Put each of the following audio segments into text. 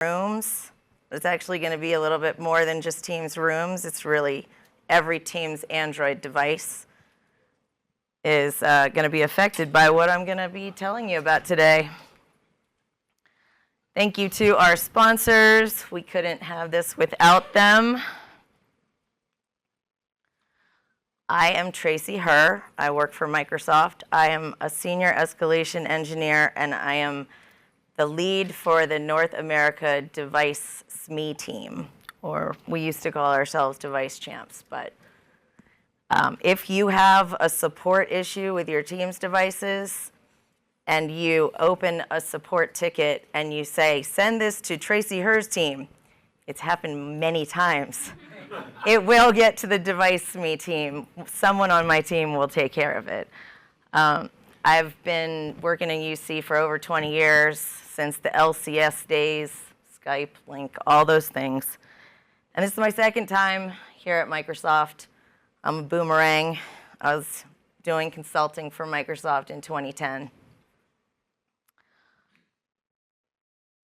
Rooms. It's actually going to be a little bit more than just Teams Rooms. It's really every Teams Android device is going to be affected by what I'm going to be telling you about today. Thank you to our sponsors. We couldn't have this without them. I am Traci Herr. I work for Microsoft. I am a senior escalation engineer, and I am the lead for the North America Device SME team, or we used to call ourselves Device Champs. But if you have a support issue with your team's devices and you open a support ticket and you say, send this to Traci Herr's team, it's happened many times. It will get to the Device SME team. Someone on my team will take care of it. I've been working in UC for over 20 years, since the LCS days, Skype, Link, all those things. And this is my second time here at Microsoft. I'm a boomerang. I was doing consulting for Microsoft in 2010.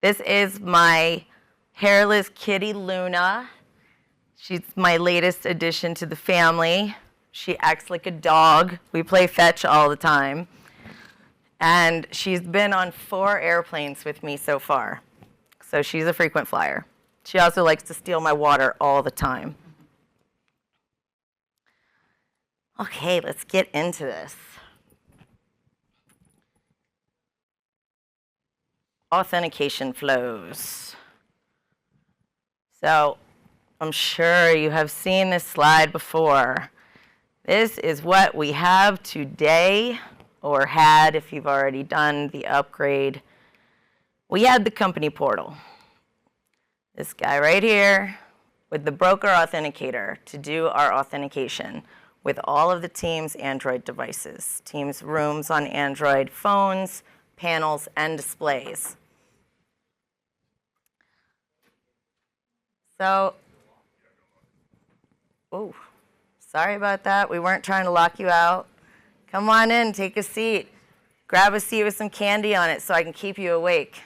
This is my hairless kitty, Luna. She's my latest addition to the family. She acts like a dog. We play fetch all the time. And she's been on 4 airplanes with me so far. So she's a frequent flyer. She also likes to steal my water all the time. Okay, let's get into this. Authentication flows. So I'm sure you have seen this slide before. This is what we have today, or had if you've already done the upgrade. We had the company portal. This guy right here with the broker authenticator to do our authentication with all of the Teams Android devices, Teams Rooms on Android phones, panels, and displays. So, oh, sorry about that. We weren't trying to lock you out. Come on in, take a seat. Grab a seat with some candy on it so I can keep you awake.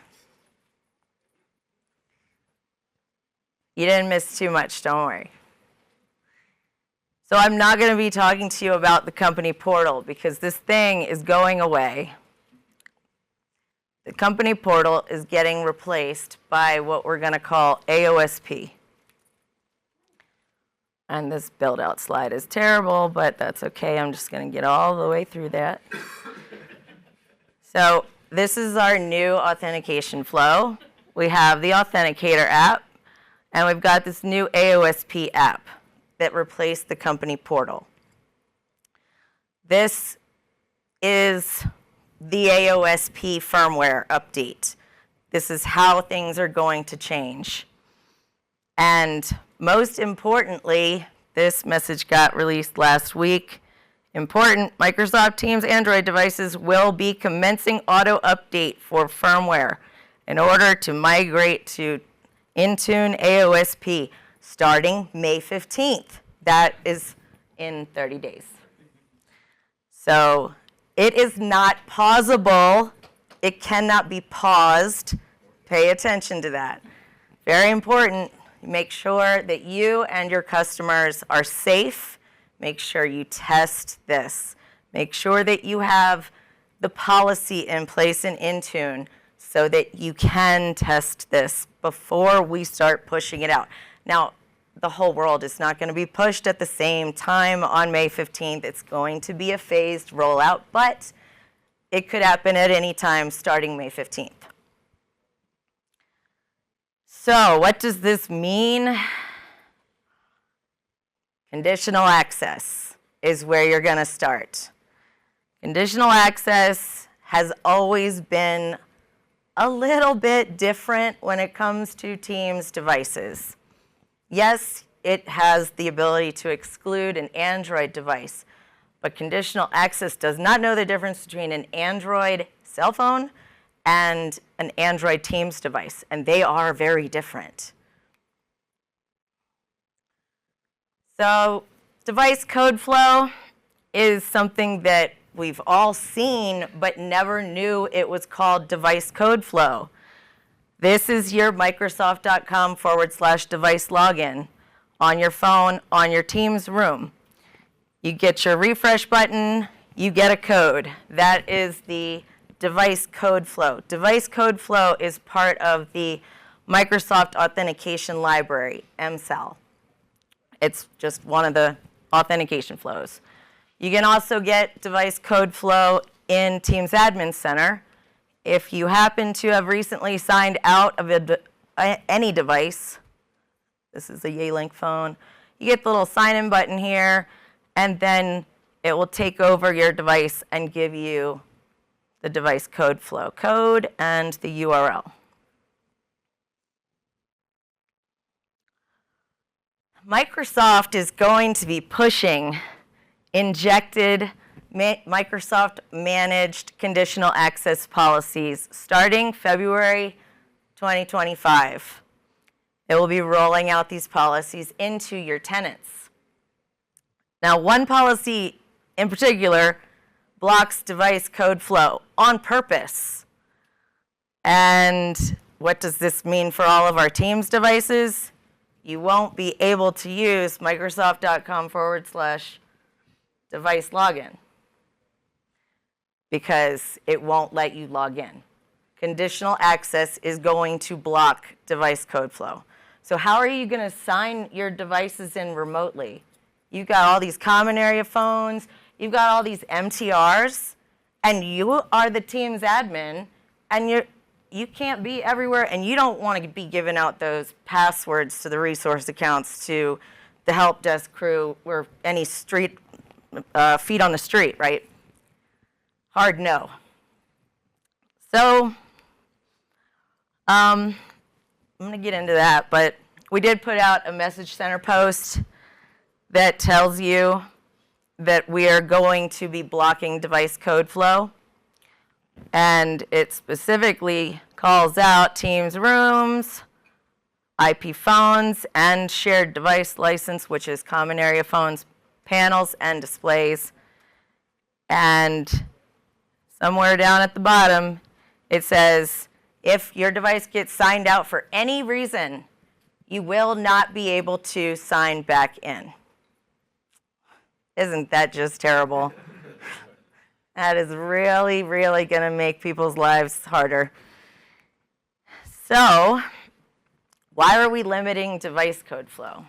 You didn't miss too much, don't worry. So I'm not going to be talking to you about the company portal because this thing is going away. The company portal is getting replaced by what we're going to call AOSP. And this build-out slide is terrible, but that's okay. I'm just going to get all the way through that. So this is our new authentication flow. We have the Authenticator app, and we've got this new AOSP app that replaced the company portal. This is the AOSP firmware update. This is how things are going to change. And most importantly, this message got released last week. Important, Microsoft Teams Android devices will be commencing auto update for firmware in order to migrate to Intune AOSP starting May 15th. That is in 30 days. So it is not pausable. It cannot be paused. Pay attention to that. Very important. Make sure that you and your customers are safe. Make sure you test this. Make sure that you have the policy in place in Intune so that you can test this before we start pushing it out. Now, the whole world is not going to be pushed at the same time on May 15th. It's going to be a phased rollout, but it could happen at any time starting May 15th. So what does this mean? Conditional access is where you're going to start. Conditional access has always been a little bit different when it comes to Teams devices. Yes, it has the ability to exclude an Android device, but conditional access does not know the difference between an Android cell phone and an Android Teams device, and they are very different. So device code flow is something that we've all seen but never knew it was called device code flow. This is your Microsoft.com/device login on your phone, on your Teams room. You get your refresh button, you get a code. That is the device code flow. Device code flow is part of the Microsoft Authentication Library, MSAL. It's just one of the authentication flows. You can also get device code flow in Teams Admin Center. If you happen to have recently signed out of any device, this is a Yealink phone, you get the little sign-in button here, and then it will take over your device and give you the device code flow code and the URL. Microsoft is going to be pushing injected Microsoft managed conditional access policies starting February 2025. It will be rolling out these policies into your tenants. Now, one policy in particular blocks device code flow on purpose. And what does this mean for all of our Teams devices? You won't be able to use Microsoft.com/device login because it won't let you log in. Conditional access is going to block device code flow. So how are you going to sign your devices in remotely? You've got all these common area phones, you've got all these MTRs, and you are the Teams admin, and you can't be everywhere, and you don't want to be giving out those passwords to the resource accounts to the help desk crew or any street feet on the street, right? Hard no. So I'm going to get into that, but we did put out a message center post that tells you that we are going to be blocking device code flow. And it specifically calls out Teams rooms, IP phones, and shared device license, which is common area phones, panels, and displays. And somewhere down at the bottom, it says, if your device gets signed out for any reason, you will not be able to sign back in. Isn't that just terrible? That is really, really going to make people's lives harder. So, why are we limiting device code flow?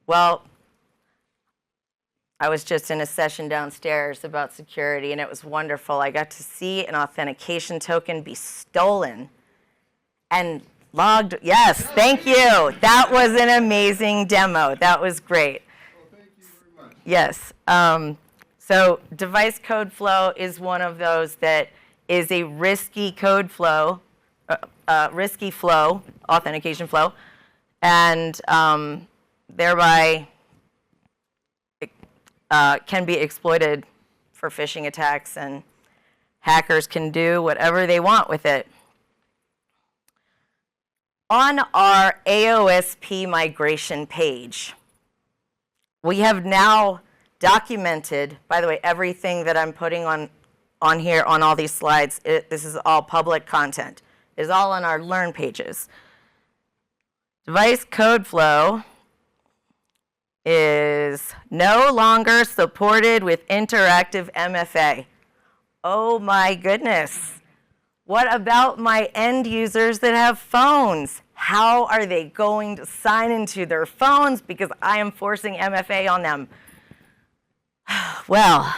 Well, I was just in a session downstairs about security, and it was wonderful. I got to see an authentication token be stolen and logged. Yes, thank you. That was an amazing demo. That was great. Well, thank you very much. Yes. So device code flow is one of those that is a risky code flow, risky flow, authentication flow, and thereby can be exploited for phishing attacks, and hackers can do whatever they want with it. On our AOSP migration page, we have now documented, by the way, everything that I'm putting on here on all these slides, this is all public content. It is all on our Learn pages. Device code flow is no longer supported with interactive MFA. Oh my goodness. What about my end users that have phones? How are they going to sign into their phones because I am forcing MFA on them? Well,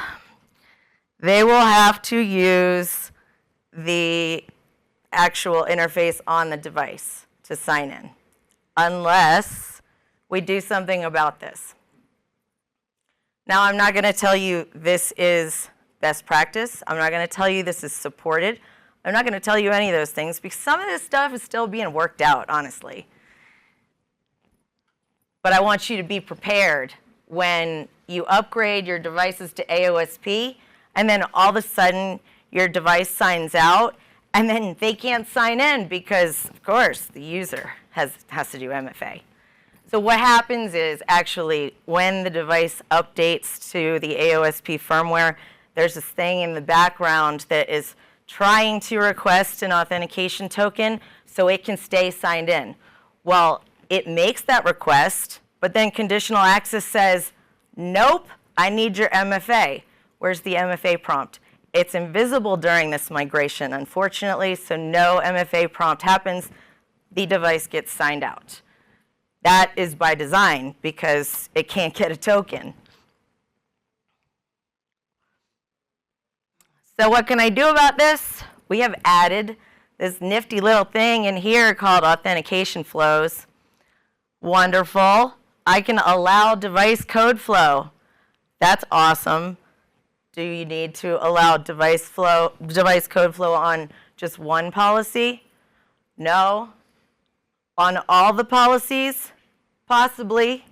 they will have to use the actual interface on the device to sign in, unless we do something about this. Now, I'm not going to tell you this is best practice. I'm not going to tell you this is supported. I'm not going to tell you any of those things because some of this stuff is still being worked out, honestly. But I want you to be prepared when you upgrade your devices to AOSP, and then all of a sudden your device signs out, and then they can't sign in because, of course, the user has to do MFA. So what happens is actually when the device updates to the AOSP firmware, there's this thing in the background that is trying to request an authentication token so it can stay signed in. Well, it makes that request, but then conditional access says, nope, I need your MFA. Where's the MFA prompt? It's invisible during this migration, unfortunately, so no MFA prompt happens. The device gets signed out. That is by design because it can't get a token. So what can I do about this? We have added this nifty little thing in here called authentication flows. Wonderful. I can allow device code flow. That's awesome. Do you need to allow device code flow on just one policy? No. On all the policies? Possibly.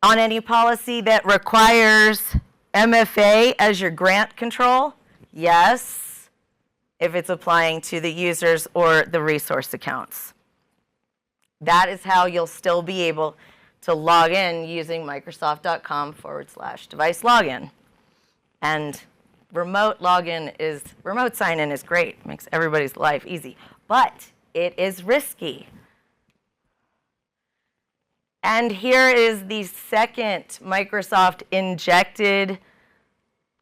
On any policy that requires MFA as your grant control? Yes, if it's applying to the users or the resource accounts. That is how you'll still be able to log in using Microsoft.com/device login. And remote sign-in is great, makes everybody's life easy, but it is risky. And here is the second Microsoft injected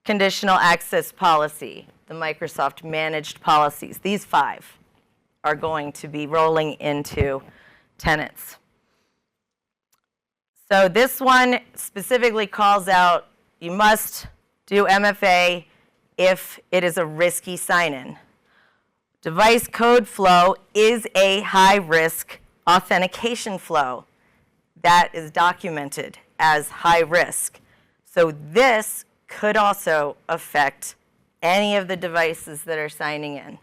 conditional access policy, the Microsoft managed policies. These 5 are going to be rolling into tenants. So this one specifically calls out, you must do MFA if it is a risky sign-in. Device code flow is a high-risk authentication flow that is documented as high risk. So this could also affect any of the devices that are signing in.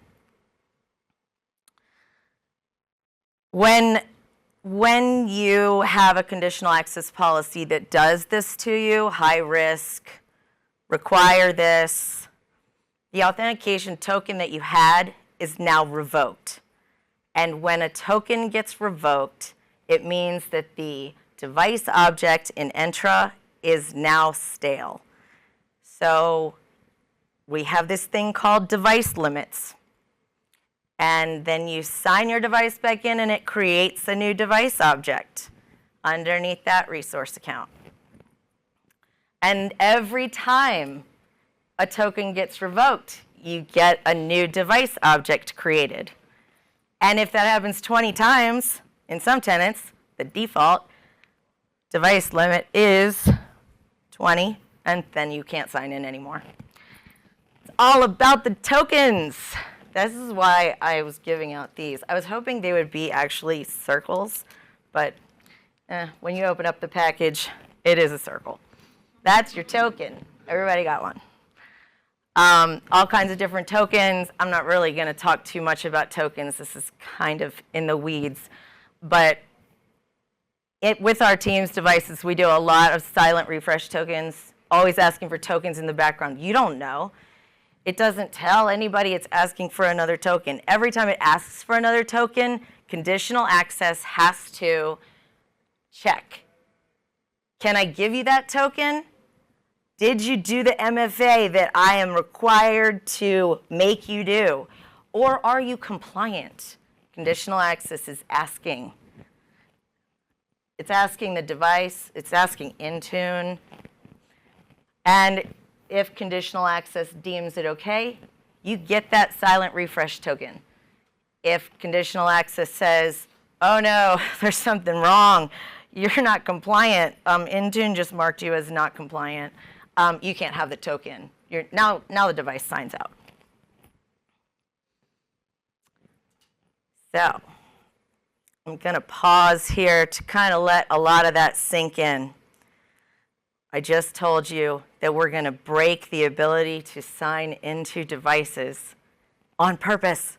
When you have a conditional access policy that does this to you, high risk, require this, the authentication token that you had is now revoked. And when a token gets revoked, it means that the device object in Entra is now stale. So we have this thing called device limits. And then you sign your device back in and it creates a new device object underneath that resource account. And every time a token gets revoked, you get a new device object created. And if that happens 20 times, in some tenants, the default device limit is 20, and then you can't sign in anymore. It's all about the tokens. This is why I was giving out these. I was hoping they would be actually circles, but when you open up the package, it is a circle. That's your token. Everybody got one. All kinds of different tokens. I'm not really going to talk too much about tokens. This is kind of in the weeds. But with our Teams devices, we do a lot of silent refresh tokens, always asking for tokens in the background. You don't know. It doesn't tell anybody it's asking for another token. Every time it asks for another token, conditional access has to check. Can I give you that token? Did you do the MFA that I am required to make you do? Or are you compliant? Conditional access is asking. It's asking the device, it's asking Intune. And if conditional access deems it okay, you get that silent refresh token. If conditional access says, oh no, there's something wrong, you're not compliant, Intune just marked you as not compliant, you can't have the token. Now the device signs out. So I'm going to pause here to kind of let a lot of that sink in. I just told you that we're going to break the ability to sign into devices on purpose,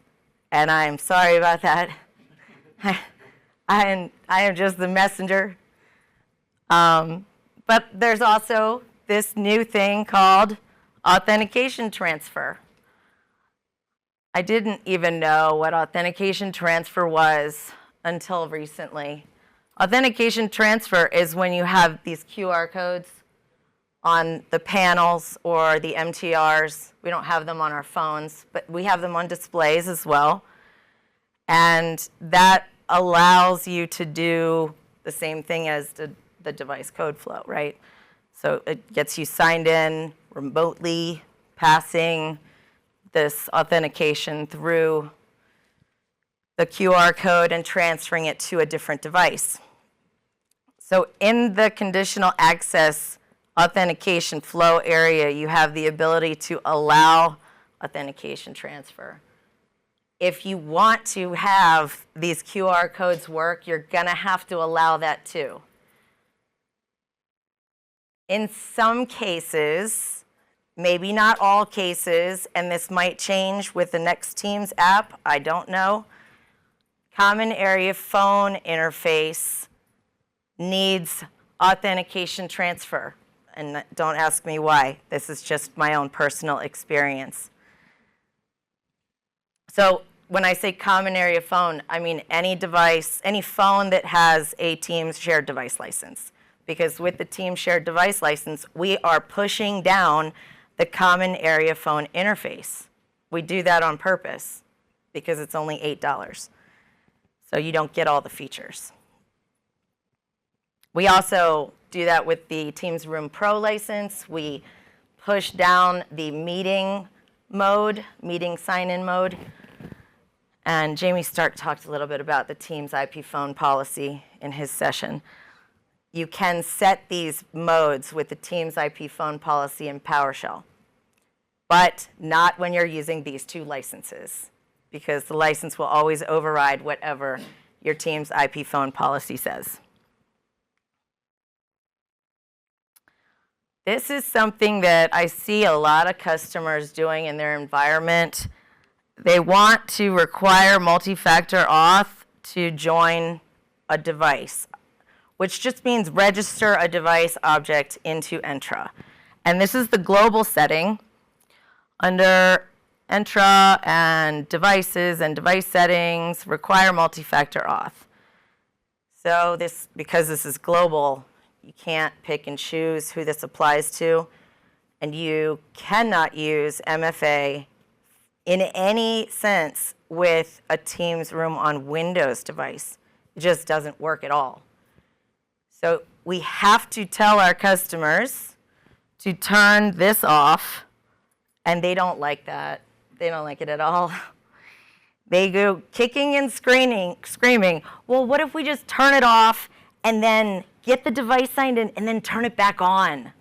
and I'm sorry about that. I am just the messenger. But there's also this new thing called authentication transfer. I didn't even know what authentication transfer was until recently. Authentication transfer is when you have these QR codes on the panels or the MTRs. We don't have them on our phones, but we have them on displays as well. And that allows you to do the same thing as the device code flow, right? So it gets you signed in remotely, passing this authentication through the QR code and transferring it to a different device. So in the conditional access authentication flow area, you have the ability to allow authentication transfer. If you want to have these QR codes work, you're going to have to allow that too. In some cases, maybe not all cases, and this might change with the next Teams app, I don't know, common area phone interface needs authentication transfer. And don't ask me why. This is just my own personal experience. So when I say common area phone, I mean any device, any phone that has a Teams shared device license. Because with the Teams shared device license, we are pushing down the common area phone interface. We do that on purpose because it's only $8. So you don't get all the features. We also do that with the Teams Room Pro license. We push down the meeting mode, meeting sign-in mode. And Jamie Stark talked a little bit about the Teams IP phone policy in his session. You can set these modes with the Teams IP phone policy in PowerShell, but not when you're using these two licenses, because the license will always override whatever your Teams IP phone policy says. This is something that I see a lot of customers doing in their environment. They want to require multi-factor auth to join a device, which just means register a device object into Entra. And this is the global setting. Under Entra and devices and device settings, require multi-factor auth. So because this is global, you can't pick and choose who this applies to, and you cannot use MFA in any sense with a Teams Room on Windows device. It just doesn't work at all. So we have to tell our customers to turn this off, and they don't like that. They don't like it at all. They go kicking and screaming, well, what if we just turn it off and then get the device signed in and then turn it back on?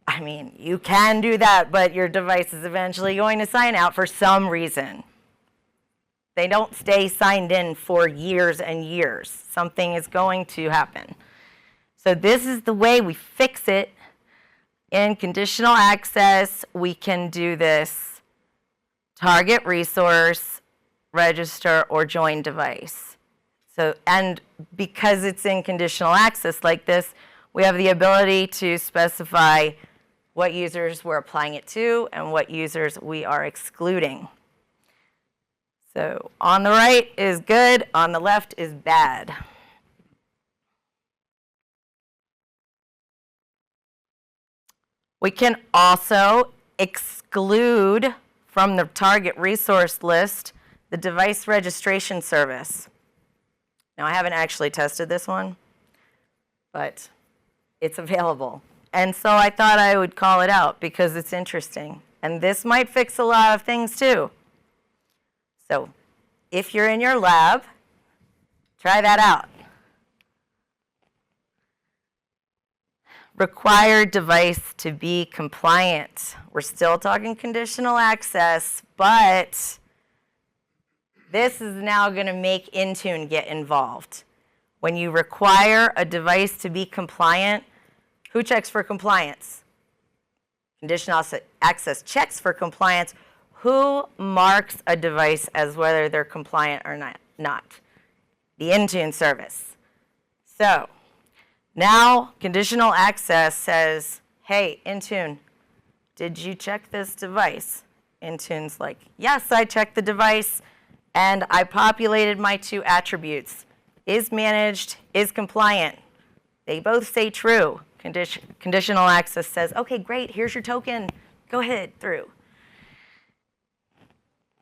I mean, you can do that, but your device is eventually going to sign out for some reason. They don't stay signed in for years and years. Something is going to happen. So this is the way we fix it. In conditional access, we can do this target resource, register, or join device. So, and because it's in conditional access like this, we have the ability to specify what users we're applying it to and what users we are excluding. So on the right is good, on the left is bad. We can also exclude from the target resource list the device registration service. Now, I haven't actually tested this one, but it's available. And so I thought I would call it out because it's interesting. And this might fix a lot of things too. So if you're in your lab, try that out. Required device to be compliant. We're still talking conditional access, but this is now going to make Intune get involved. When you require a device to be compliant, who checks for compliance? Conditional access checks for compliance. Who marks a device as whether they're compliant or not? The Intune service. So now conditional access says, hey, Intune, did you check this device? Intune's like, yes, I checked the device, and I populated my two attributes. Is managed, is compliant. They both say true. Conditional access says, okay, great, here's your token. Go ahead, through.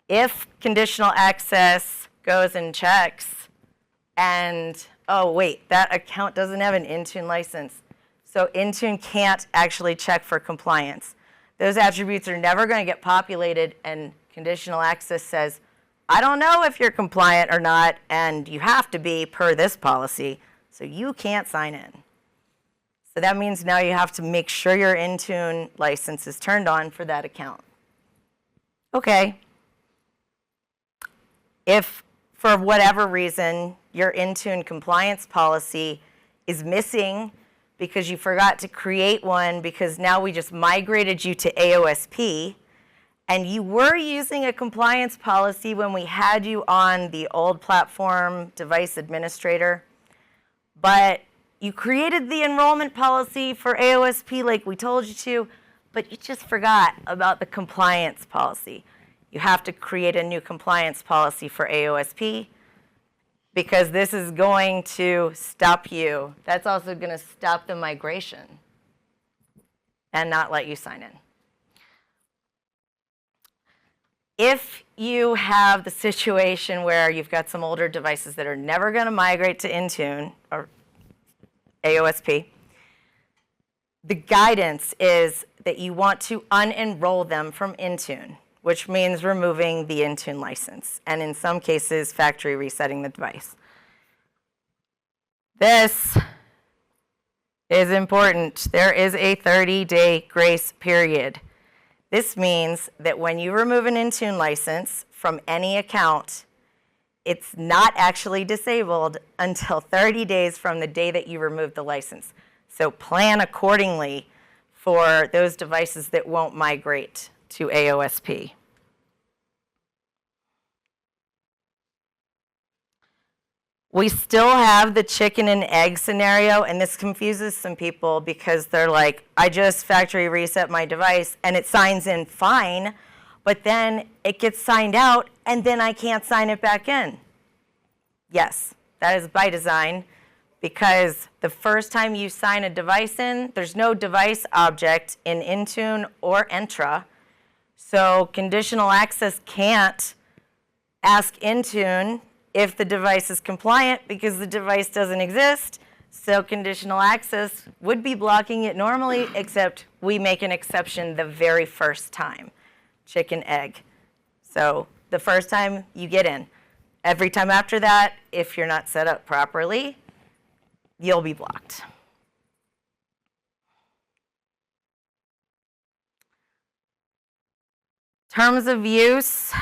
If conditional access goes and checks and, oh wait, that account doesn't have an Intune license. So Intune can't actually check for compliance. Those attributes are never going to get populated, and conditional access says, I don't know if you're compliant or not, and you have to be per this policy, so you can't sign in. So that means now you have to make sure your Intune license is turned on for that account. Okay. If for whatever reason your Intune compliance policy is missing because you forgot to create one because now we just migrated you to AOSP, and you were using a compliance policy when we had you on the old platform device administrator, but you created the enrollment policy for AOSP like we told you to, but you just forgot about the compliance policy. You have to create a new compliance policy for AOSP because this is going to stop you. That's also going to stop the migration and not let you sign in. If you have the situation where you've got some older devices that are never going to migrate to Intune or AOSP, the guidance is that you want to unenroll them from Intune, which means removing the Intune license, and in some cases, factory resetting the device. This is important. There is a 30-day grace period. This means that when you remove an Intune license from any account, it's not actually disabled until 30 days from the day that you remove the license. So plan accordingly for those devices that won't migrate to AOSP. We still have the chicken and egg scenario, and this confuses some people because they're like, I just factory reset my device and it signs in fine, but then it gets signed out and then I can't sign it back in. Yes, that is by design, because the first time you sign a device in, there's no device object in Intune or Entra, so conditional access can't ask Intune if the device is compliant because the device doesn't exist. So conditional access would be blocking it normally, except we make an exception the very first time. Chicken, egg. So the first time you get in. Every time after that, if you're not set up properly, you'll be blocked. Terms of use.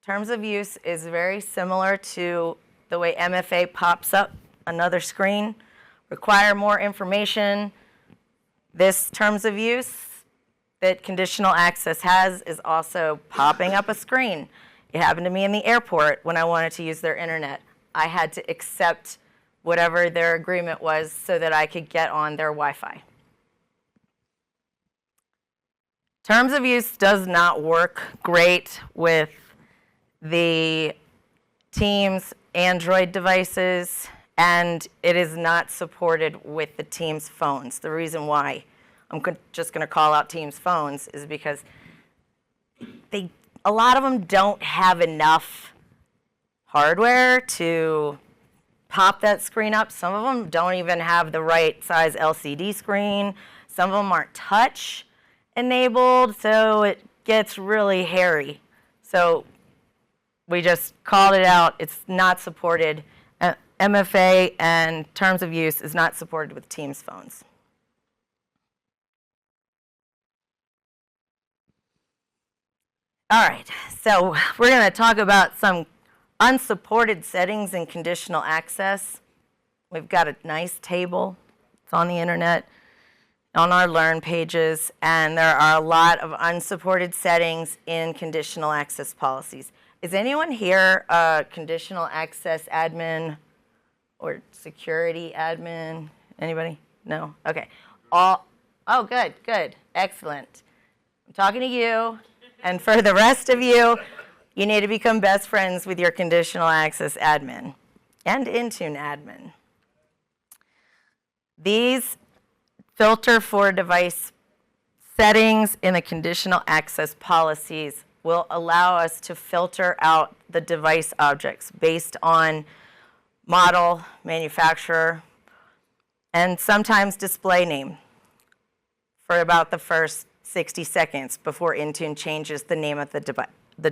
Terms of use is very similar to the way MFA pops up another screen. Require more information. This terms of use that conditional access has is also popping up a screen. It happened to me in the airport when I wanted to use their internet. I had to accept whatever their agreement was so that I could get on their Wi-Fi. Terms of use does not work great with the Teams Android devices, and it is not supported with the Teams phones. The reason why I'm just going to call out Teams phones is because a lot of them don't have enough hardware to pop that screen up. Some of them don't even have the right size LCD screen. Some of them aren't touch enabled, so it gets really hairy. So we just called it out. It's not supported. MFA and terms of use is not supported with Teams phones. All right, so we're going to talk about some unsupported settings in conditional access. We've got a nice table. It's on the internet, on our Learn pages, and there are a lot of unsupported settings in conditional access policies. Is anyone here a conditional access admin or security admin? Anybody? No? Okay. Oh, good, good, excellent. I'm talking to you, and for the rest of you, you need to become best friends with your conditional access admin and Intune admin. These filter for device settings in the conditional access policies will allow us to filter out the device objects based on model, manufacturer, and sometimes display name for about the first 60 seconds before Intune changes the name of the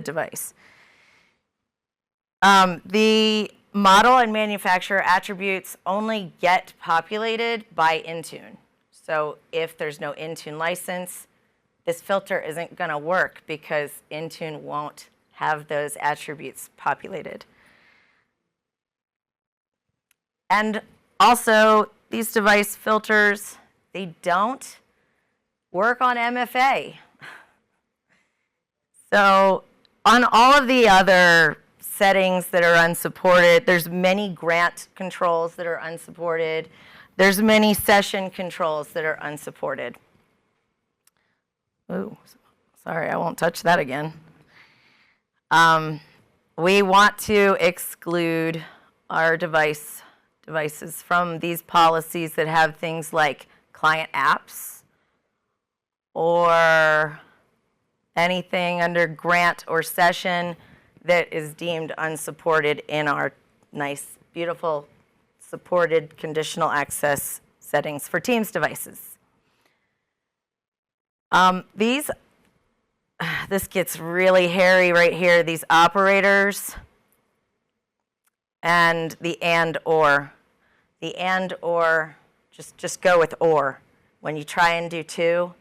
device. The model and manufacturer attributes only get populated by Intune. So if there's no Intune license, this filter isn't going to work because Intune won't have those attributes populated. And also, these device filters, they don't work on MFA. So on all of the other settings that are unsupported, there's many grant controls that are unsupported. There's many session controls that are unsupported. Ooh, sorry, I won't touch that again. We want to exclude our devices from these policies that have things like client apps or anything under grant or session that is deemed unsupported in our nice, beautiful, supported conditional access settings for Teams devices. This gets really hairy right here, these operators and the and or. The and or, just go with or. When you try and do two,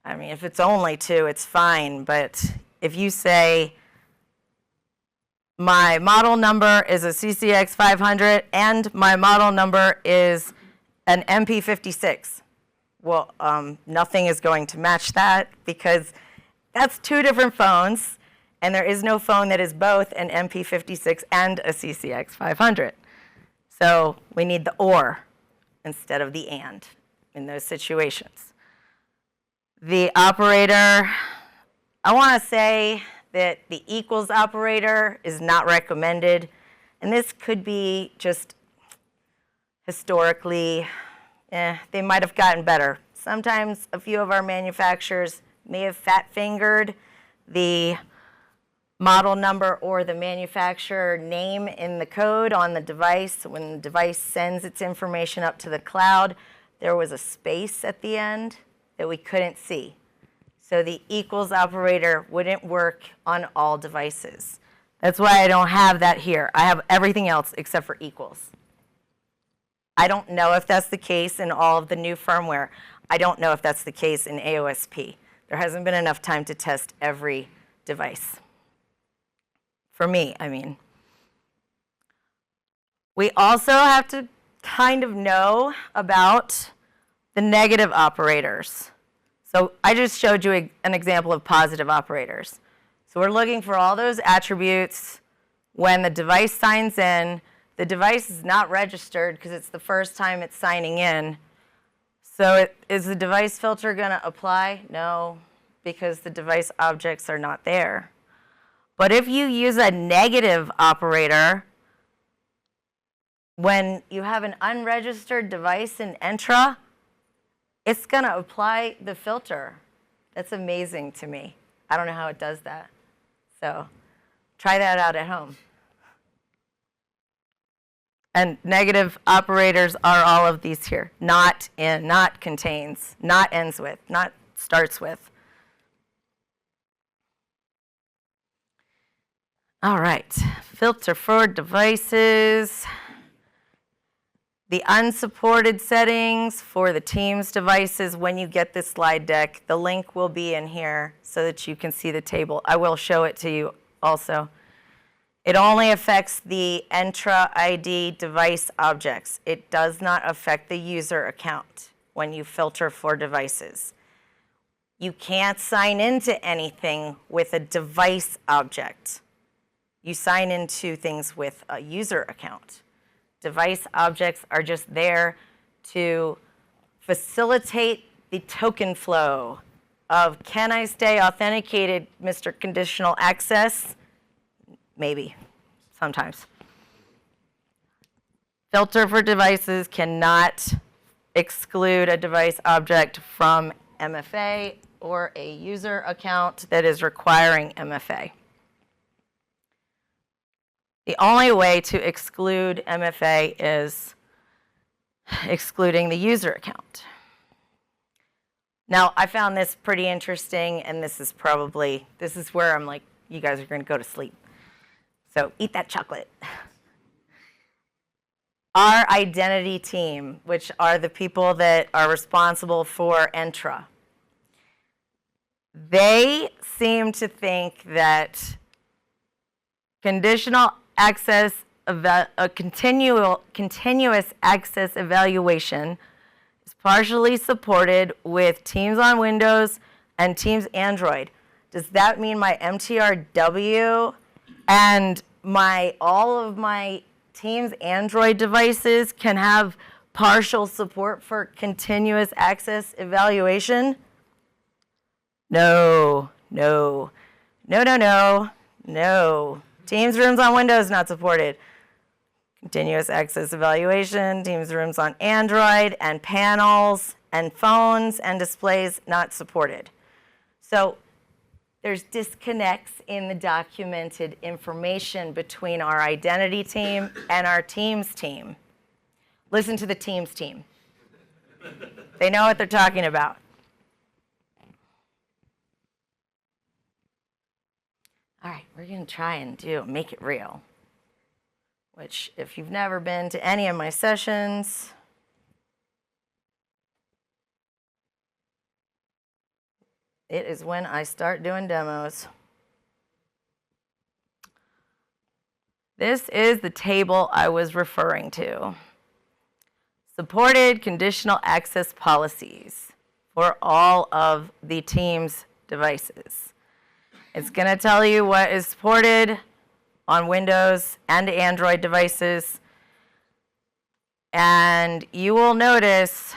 I mean, if it's only two, it's fine, but if you say, my model number is a CCX 500 and my model number is an MP56, well, nothing is going to match that because that's two different phones, and there is no phone that is both an MP56 and a CCX 500. So we need the or instead of the and in those situations. The operator, I want to say that the equals operator is not recommended, and this could be just historically, they might have gotten better. Sometimes a few of our manufacturers may have fat-fingered the model number or the manufacturer name in the code on the device. When the device sends its information up to the cloud, there was a space at the end that we couldn't see. So the equals operator wouldn't work on all devices. That's why I don't have that here. I have everything else except for equals. I don't know if that's the case in all of the new firmware. I don't know if that's the case in AOSP. There hasn't been enough time to test every device. For me, I mean. We also have to kind of know about the negative operators. So I just showed you an example of positive operators. So we're looking for all those attributes when the device signs in. The device is not registered because it's the first time it's signing in. So is the device filter going to apply? No, because the device objects are not there. But if you use a negative operator, when you have an unregistered device in Entra, it's going to apply the filter. That's amazing to me. I don't know how it does that. So try that out at home. And negative operators are all of these here. Not in, not contains, not ends with, not starts with. All right, filter for devices. The unsupported settings for the Teams devices, when you get this slide deck, the link will be in here so that you can see the table. I will show it to you also. It only affects the Entra ID device objects. It does not affect the user account when you filter for devices. You can't sign into anything with a device object. You sign into things with a user account. Device objects are just there to facilitate the token flow of, can I stay authenticated, Mr. Conditional Access? Maybe, sometimes. Filter for devices cannot exclude a device object from MFA or a user account that is requiring MFA. The only way to exclude MFA is excluding the user account. Now, I found this pretty interesting, and this is where I'm like, you guys are going to go to sleep. So eat that chocolate. Our identity team, which are the people that are responsible for Entra, they seem to think that continuous access evaluation is partially supported with Teams on Windows and Teams Android. Does that mean my MTRW and all of my Teams Android devices can have partial support for continuous access evaluation? No. Teams rooms on Windows not supported. Continuous access evaluation, Teams rooms on Android and panels and phones and displays not supported. So there's disconnects in the documented information between our identity team and our Teams team. Listen to the Teams team. They know what they're talking about. All right, we're going to try and make it real, which if you've never been to any of my sessions, it is when I start doing demos. This is the table I was referring to. Supported conditional access policies for all of the Teams devices. It's going to tell you what is supported on Windows and Android devices. And you will notice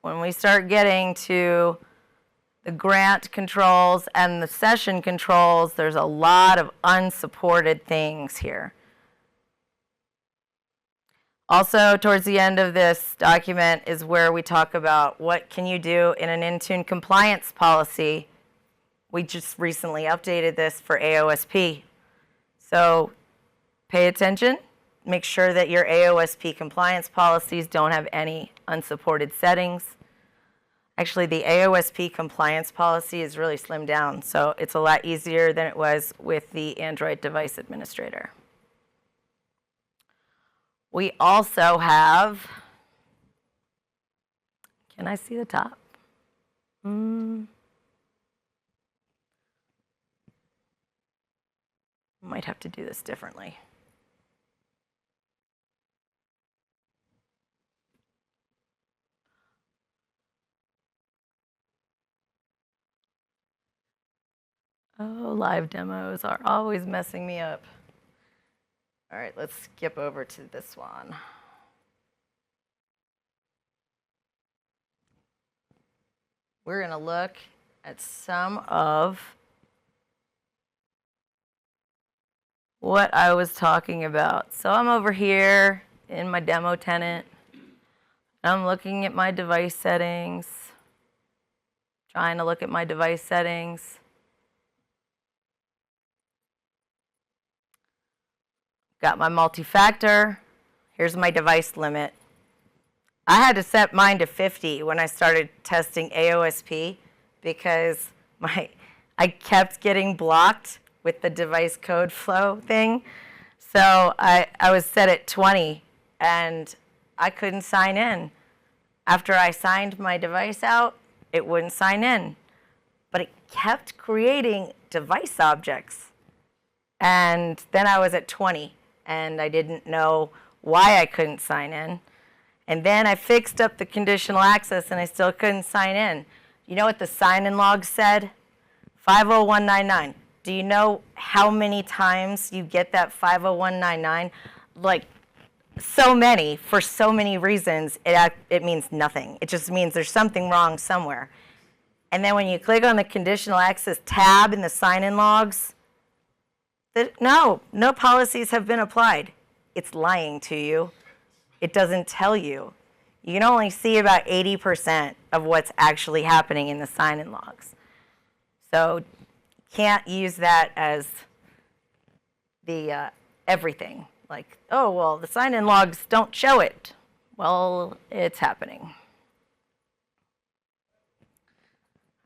when we start getting to the grant controls and the session controls, there's a lot of unsupported things here. Also, towards the end of this document is where we talk about what can you do in an Intune compliance policy. We just recently updated this for AOSP. So pay attention. Make sure that your AOSP compliance policies don't have any unsupported settings. Actually, the AOSP compliance policy is really slimmed down, so it's a lot easier than it was with the Android device administrator. We also have, can I see the top? Might have to do this differently. Oh, live demos are always messing me up. All right, let's skip over to this one. We're going to look at some of what I was talking about. So I'm over here in my demo tenant. I'm looking at my device settings, trying to look at my device settings. Got my multi-factor. Here's my device limit. I had to set mine to 50 when I started testing AOSP because I kept getting blocked with the device code flow thing. So I was set at 20 and I couldn't sign in. After I signed my device out, it wouldn't sign in. But it kept creating device objects. And then I was at 20 and I didn't know why I couldn't sign in. And then I fixed up the conditional access and I still couldn't sign in. You know what the sign-in log said? 50199. Do you know how many times you get that 50199? Like, so many, for so many reasons, it means nothing. It just means there's something wrong somewhere. And then when you click on the conditional access tab in the sign-in logs, no policies have been applied. It's lying to you. It doesn't tell you. You can only see about 80% of what's actually happening in the sign-in logs. So you can't use that as the everything. Like, oh, well, the sign-in logs don't show it. Well, it's happening.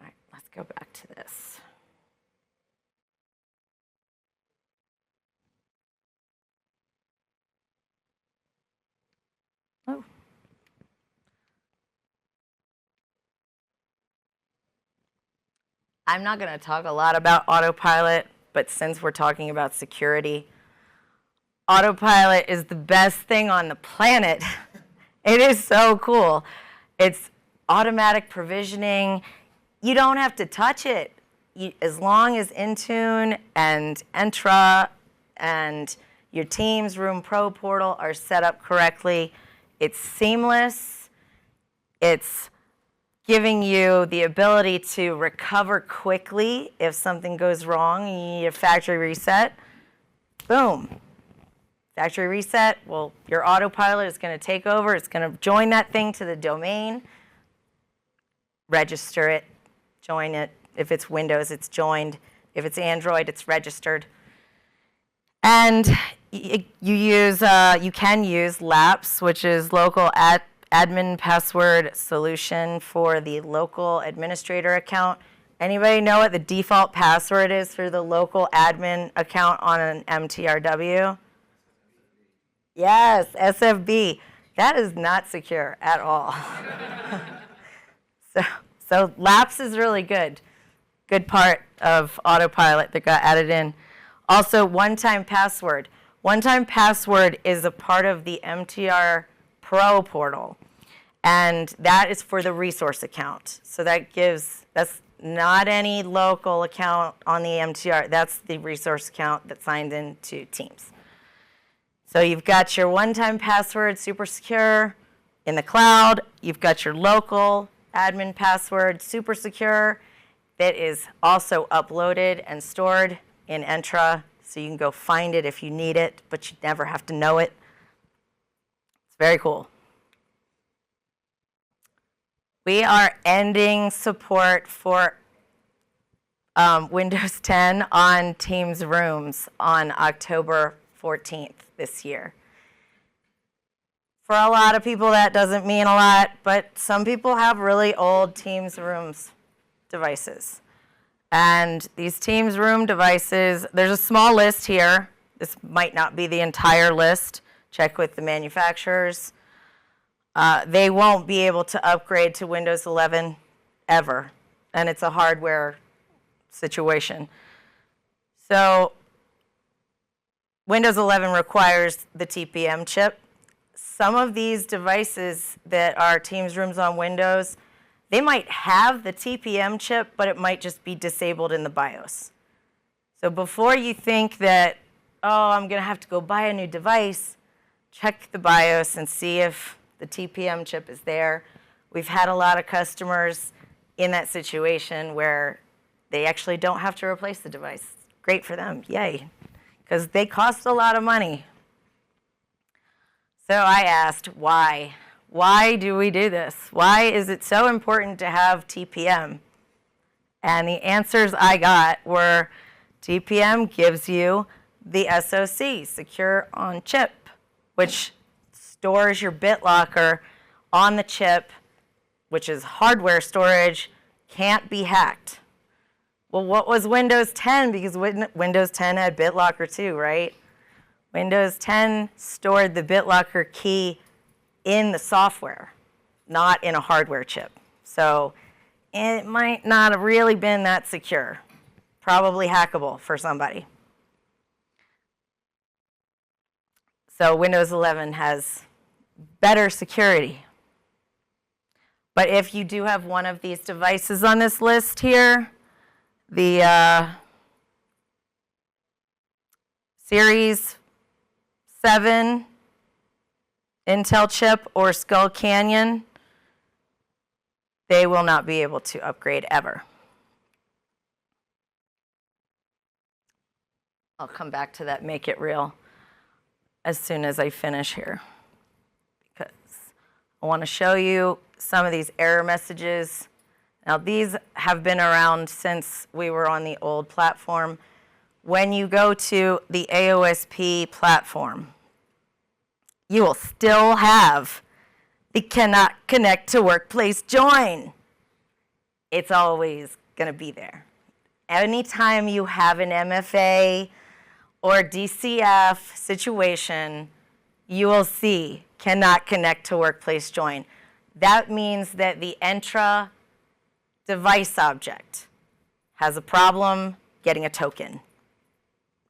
All right, let's go back to this. Oh. I'm not going to talk a lot about Autopilot, but since we're talking about security, Autopilot is the best thing on the planet. It is so cool. It's automatic provisioning. You don't have to touch it. As long as Intune and Entra and your Teams Room Pro portal are set up correctly, it's seamless. It's giving you the ability to recover quickly if something goes wrong and you need a factory reset. Boom. Factory reset, well, your Autopilot is going to take over. It's going to join that thing to the domain, register it, join it. If it's Windows, it's joined. If it's Android, it's registered. And you can use LAPS, which is local admin password solution for the local administrator account. Anybody know what the default password is for the local admin account on an MTRW? Yes, SFB. That is not secure at all. So LAPS is really good. Good part of Autopilot that got added in. Also, one-time password. One-time password is a part of the MTR Pro portal, and that is for the resource account. So that's not any local account on the MTR. That's the resource account that signed into Teams. So you've got your one-time password, super secure, in the cloud. You've got your local admin password, super secure, that is also uploaded and stored in Entra, so you can go find it if you need it, but you never have to know it. It's very cool. We are ending support for Windows 10 on Teams Rooms on October 14th this year. For a lot of people, that doesn't mean a lot, but some people have really old Teams Rooms devices. And these Teams Room devices, there's a small list here. This might not be the entire list. Check with the manufacturers. They won't be able to upgrade to Windows 11 ever, and it's a hardware situation. So Windows 11 requires the TPM chip. Some of these devices that are Teams Rooms on Windows, they might have the TPM chip, but it might just be disabled in the BIOS. So before you think that, oh, I'm going to have to go buy a new device, check the BIOS and see if the TPM chip is there. We've had a lot of customers in that situation where they actually don't have to replace the device. Great for them, yay, because they cost a lot of money. So I asked, why? Why do we do this? Why is it so important to have TPM? And the answers I got were TPM gives you the SoC, Secure on Chip, which stores your BitLocker on the chip, which is hardware storage, can't be hacked. Well, what was Windows 10? Because Windows 10 had BitLocker too, right? Windows 10 stored the BitLocker key in the software, not in a hardware chip. So it might not have really been that secure. Probably hackable for somebody. So Windows 11 has better security. But if you do have one of these devices on this list here, the Series 7 Intel chip or Skull Canyon, they will not be able to upgrade ever. I'll come back to that, make it real, as soon as I finish here. Because I want to show you some of these error messages. Now, these have been around since we were on the old platform. When you go to the AOSP platform, you will still have the cannot connect to workplace join. It's always going to be there. Anytime you have an MFA or DCF situation, you will see cannot connect to workplace join. That means that the Entra device object has a problem getting a token.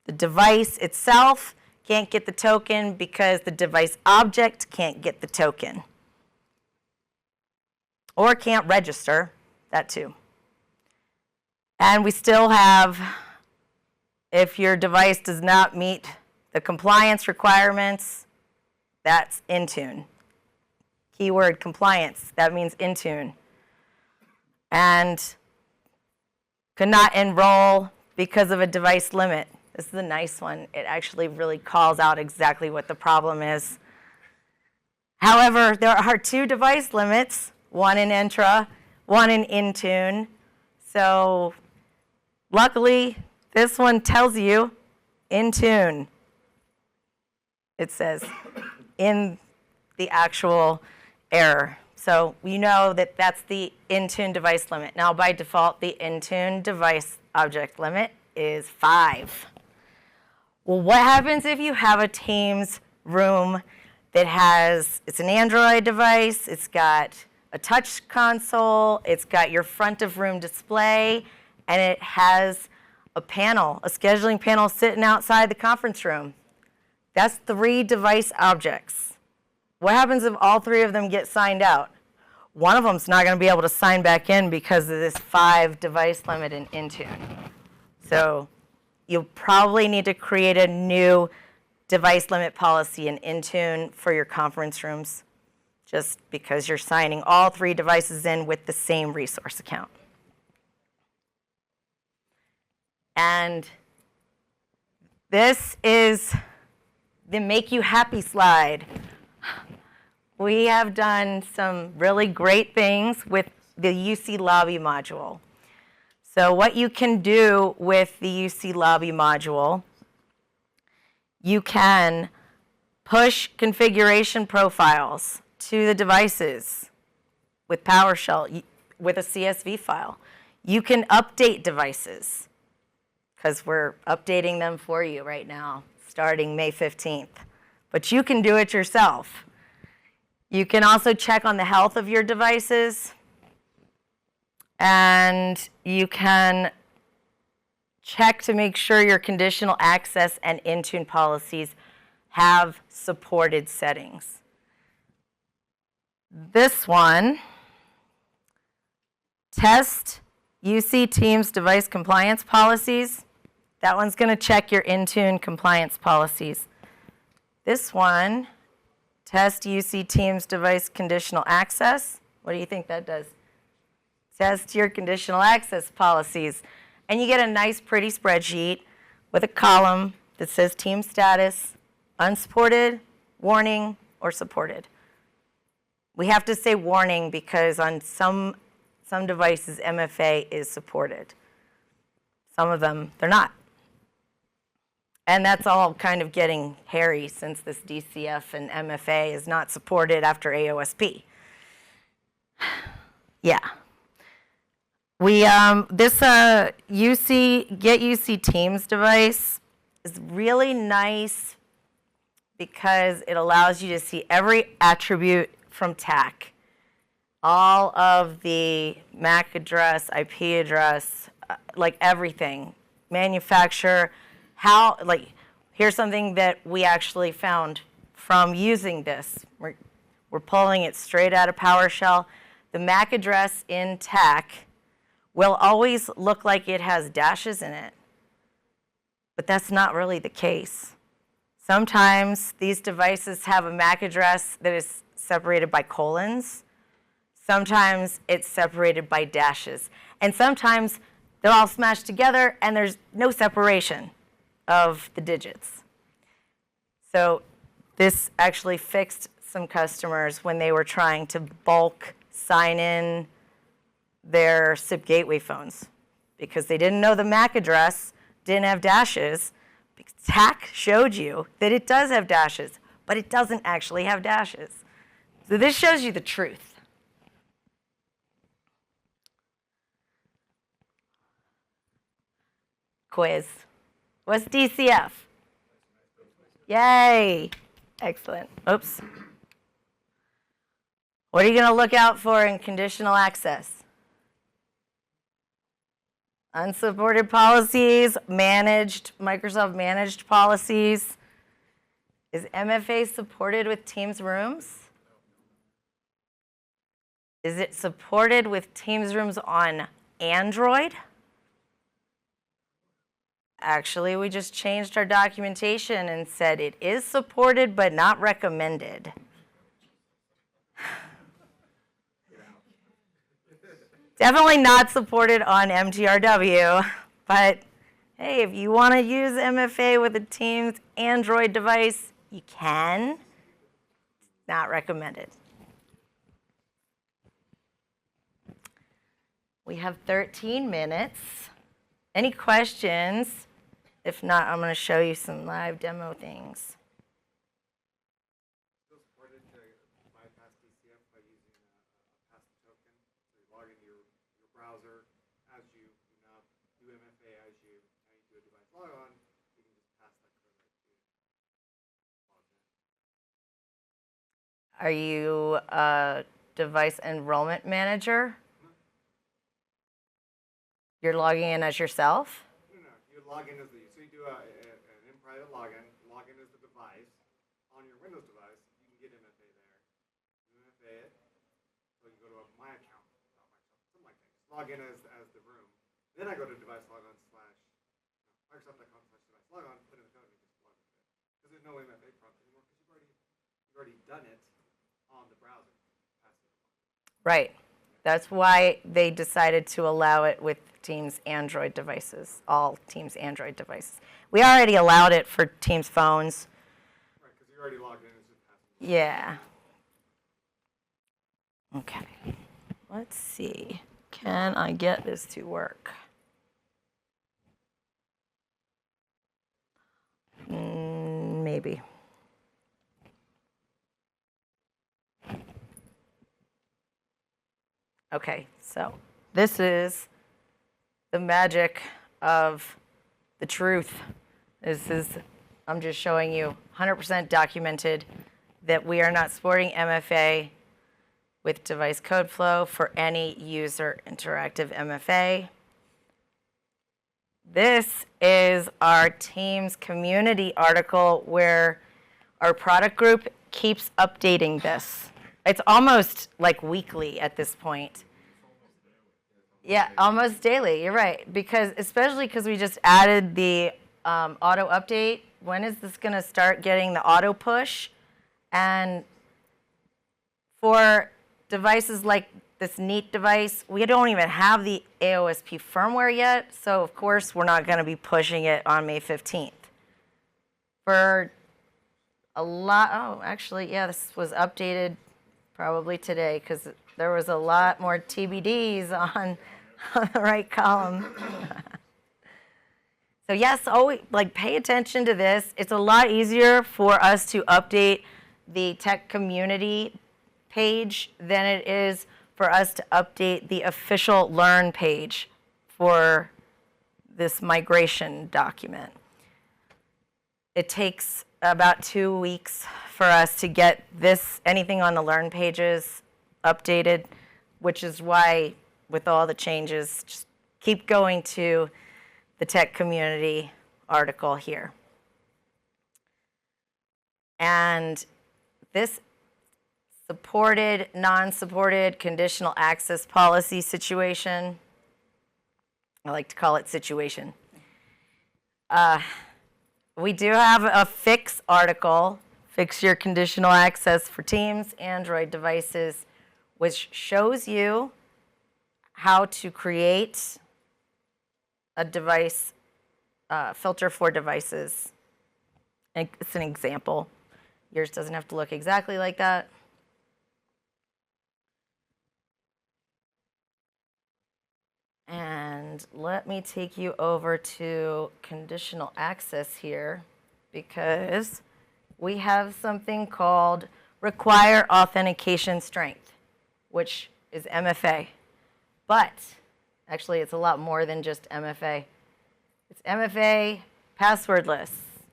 The device itself can't get the token because the device object can't get the token. Or can't register, that too. And we still have, if your device does not meet the compliance requirements, that's Intune. Keyword compliance, that means Intune. And could not enroll because of a device limit. This is a nice one. It actually really calls out exactly what the problem is. However, there are 2 device limits, one in Entra, one in Intune. So luckily, this one tells you Intune. It says in the actual error. So you know that that's the Intune device limit. Now, by default, the Intune device object limit is 5. Well, what happens if you have a Teams room that has, it's an Android device, it's got a touch console, it's got your front of room display, and it has a panel, a scheduling panel sitting outside the conference room? That's 3 device objects. What happens if all 3 of them get signed out? One of them's not going to be able to sign back in because of this 5 device limit in Intune. So you'll probably need to create a new device limit policy in Intune for your conference rooms, just because you're signing all 3 devices in with the same resource account. And this is the Make You Happy slide. We have done some really great things with the UC Lobby module. So what you can do with the UC Lobby module, you can push configuration profiles to the devices with PowerShell, with a CSV file. You can update devices, because we're updating them for you right now, starting May 15th. But you can do it yourself. You can also check on the health of your devices, and you can check to make sure your conditional access and Intune policies have supported settings. This one, test UC Teams device compliance policies. That one's going to check your Intune compliance policies. This one, test UC Teams device conditional access. What do you think that does? Test your conditional access policies. And you get a nice, pretty spreadsheet with a column that says team status, unsupported, warning, or supported. We have to say warning because on some devices, MFA is supported. Some of them, they're not. And that's all kind of getting hairy since this DCF and MFA is not supported after AOSP. Yeah. This Get UC Teams device is really nice because it allows you to see every attribute from TAC. All of the MAC address, IP address, like everything. Manufacturer, here's something that we actually found from using this. We're pulling it straight out of PowerShell. The MAC address in TAC will always look like it has dashes in it, but that's not really the case. Sometimes these devices have a MAC address that is separated by colons. Sometimes it's separated by dashes. And sometimes they're all smashed together and there's no separation of the digits. So this actually fixed some customers when they were trying to bulk sign in their SIP gateway phones because they didn't know the MAC address, didn't have dashes. TAC showed you that it does have dashes, but it doesn't actually have dashes. So this shows you the truth. Quiz. What's DCF? Yay. Excellent. Oops. What are you going to look out for in conditional access? Unsupported policies, Microsoft managed policies. Is MFA supported with Teams Rooms? Is it supported with Teams Rooms on Android? Actually, we just changed our documentation and said it is supported but not recommended. Definitely not supported on MTRW, but hey, if you want to use MFA with a Teams Android device, you can. Not recommended. We have 13 minutes. Any questions? If not, I'm going to show you some live demo things. Still supported to bypass DCF by using a pass token. So you log into your browser as you do MFA as you do a device logon. You can just pass that code right to log in. Are you a device enrollment manager? You're logging in as yourself? No. You log in as so you do an in-private login. Log in as the device on your Windows device. You can get MFA there. You MFA it. So you go to my account, something like that. Just log in as the room. Then I go to device logon / Microsoft.com/device logon. Put in the code and just log in. Because there's no MFA prompt anymore because you've already done it on the browser. Right. That's why they decided to allow it with Teams Android devices, all Teams Android devices. We already allowed it for Teams phones. Right, because you already logged in. It's just passing. Yeah. Okay. Let's see. Can I get this to work? Maybe. Okay, so this is the magic of the truth. I'm just showing you 100% documented that we are not supporting MFA with device code flow for any user interactive MFA. This is our Teams community article where our product group keeps updating this. It's almost like weekly at this point. Yeah, almost daily. You're right. Especially because we just added the auto update. When is this going to start getting the auto push? And for devices like this neat device, we don't even have the AOSP firmware yet. So of course, we're not going to be pushing it on May 15th. For a lot, actually, yeah, this was updated probably today because there was a lot more TBDs on the right column. So yes, always pay attention to this. It's a lot easier for us to update the tech community page than it is for us to update the official Learn page for this migration document. It takes about 2 weeks for us to get anything on the Learn pages updated, which is why with all the changes, just keep going to the tech community article here. And this supported, non-supported, conditional access policy situation, I like to call it situation. We do have a fix article, Fix Your Conditional Access for Teams, Android devices, which shows you how to create a device filter for devices. It's an example. Yours doesn't have to look exactly like that. And let me take you over to conditional access here, because we have something called require authentication strength, which is MFA. But actually, it's a lot more than just MFA. It's MFA passwordless,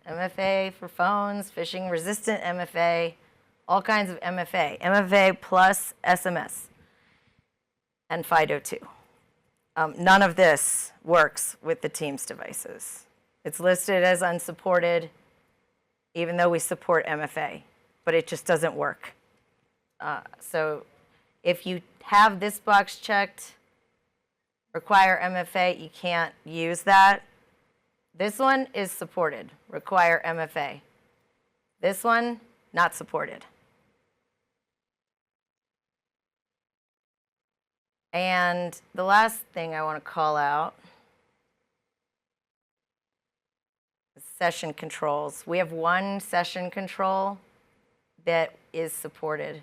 MFA for phones, phishing resistant MFA, all kinds of MFA, MFA plus SMS, and FIDO2. None of this works with the Teams devices. It's listed as unsupported, even though we support MFA, but it just doesn't work. So if you have this box checked, require MFA, you can't use that. This one is supported, require MFA. This one, not supported. And the last thing I want to call out is session controls. We have one session control that is supported.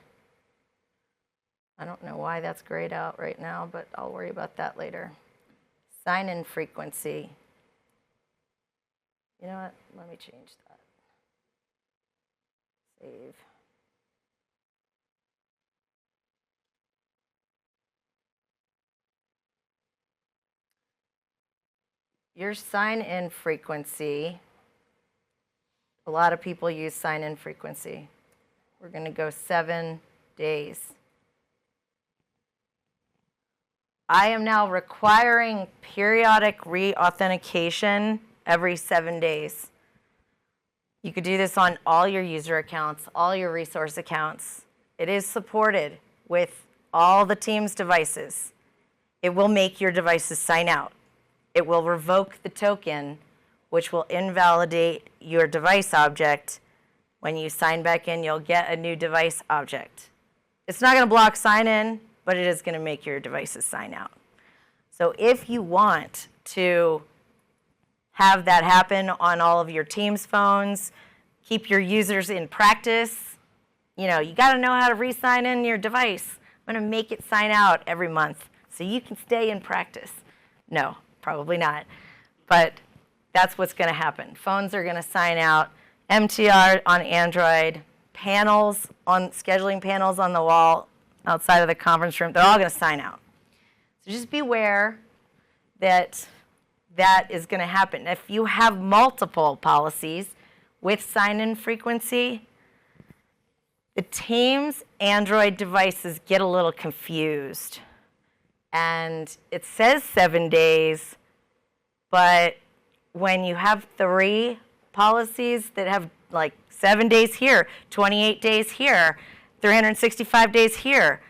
I don't know why that's grayed out right now, but I'll worry about that later. Sign-in frequency. You know what? Let me change that. Save. Your sign-in frequency, a lot of people use sign-in frequency. We're going to go 7 days. I am now requiring periodic re-authentication every 7 days. You could do this on all your user accounts, all your resource accounts. It is supported with all the Teams devices. It will make your devices sign out. It will revoke the token, which will invalidate your device object. When you sign back in, you'll get a new device object. It's not going to block sign-in, but it is going to make your devices sign out. So if you want to have that happen on all of your Teams phones, keep your users in practice, you got to know how to re-sign in your device. I'm going to make it sign out every month so you can stay in practice. No. Probably not, but that's what's going to happen. Phones are going to sign out, MTR on Android, panels on scheduling panels on the wall outside of the conference room, they're all going to sign out. So just beware that that is going to happen. If you have multiple policies with sign-in frequency, the Teams Android devices get a little confused. And it says 7 days, but when you have 3 policies that have like 7 days here, 28 days here, 365 days here,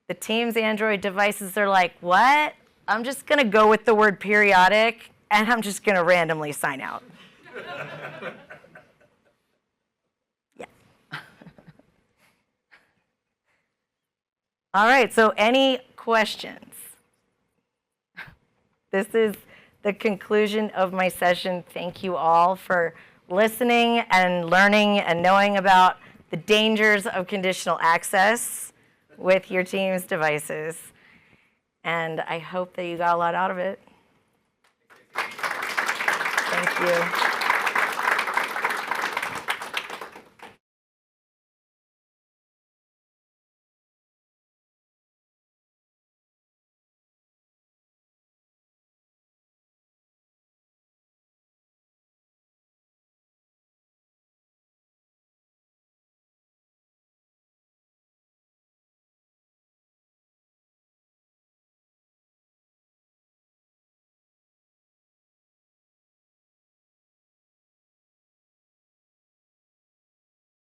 the Teams Android devices are like, what? I'm just going to go with the word periodic, and I'm just going to randomly sign out. Yeah. All right, so any questions? This is the conclusion of my session. Thank you all for listening and learning and knowing about the dangers of conditional access with your Teams devices. And I hope that you got a lot out of it. Thank you.